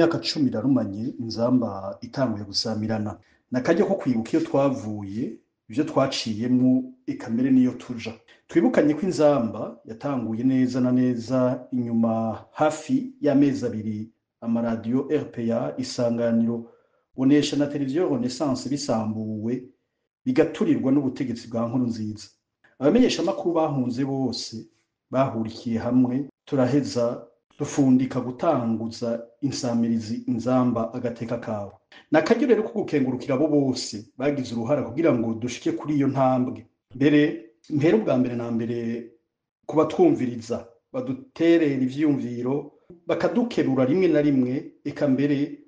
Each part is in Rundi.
imyaka 10 irarumanye inzamba itanguye gusamirana. Nakaryo ko kwibuka iyo twavuye, ivyo twaciyemwo eka mbere niyo tuja. Twibukanye ko inzamba yatanguye neza na neza inyuma hafi y'amezi 2 amaradiyo RPA, Isanganiro, Bonesha na televiziyo Renaissance bisambuwe bigaturirwa n'ubutegetsi bwa Nkurunziza. Abamenyesha makuru bahunze bose bahurikiye hamwe, turaheza dufundika gutanguza insamirizi inzamba agateka kawe. Nakaryo rero ko gukengurukira abo bose bagize uruhara kugira ngo dushike kuri iyo ntambwe. Mbere mpera ubwa mbere na mbere kuba twumviriza baduterera ivyumviro bakadukerura rimwe na rimwe, eka mbere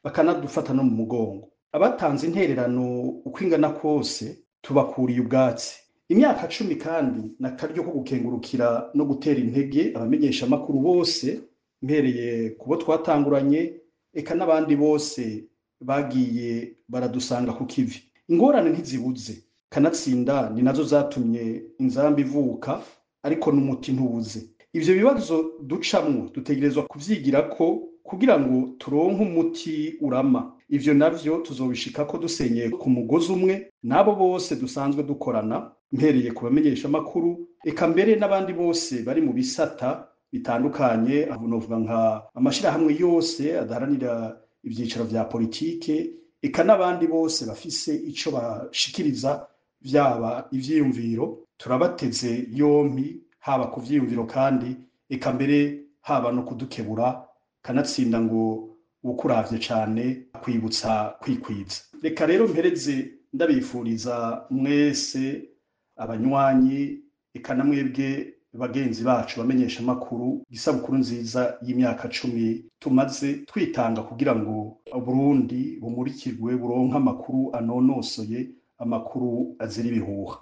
bakanadufata no mu mugongo. Abatanze intererano uko ingana kose tubakuriye ubwatsi. Imyaka 10 kandi nakaryo ko gukengurukira no gutera intege abamenyesha makuru bose, mpereye kubo twatanguranye eka n'abandi bose bagiye baradusanga ku kivi. Ingorane ntizibuze, kanatsinda ni nazo zatumye inzamba ivuka, ariko n'umuti ntubuze. Ivyo bibazo ducamwo dutegerezwa kuvyigira ko kugira ngo turonke umuti urama. Ivyo navyo tuzobishikako dusenyeye ku mugozi umwe nabo bose dusanzwe dukorana, mpereye kubamenyesha makuru eka mbere n'abandi bose bari mu bisata bitandukanye, aho novuga nka amashirahamwe yose adaharanira ivyicaro vya politike, eka n'abandi bose bafise ico bashikiriza vyaba ivyiyumviro. Turabateze yompi, haba ku vyiyumviro kandi eka mbere haba no kudukebura, kanatsinda ngo ukuravye cane kwibutsa kwikwiza. Reka rero mpereze ndabifuriza mwese abanywanyi eka namwebwe bagenzi bacu bamenyesha makuru isabukuru nziza y'imyaka 10 tumaze twitanga kugira ngo Burundi bumurikirwe buronka amakuru anonosoye, amakuru azira ibihuha.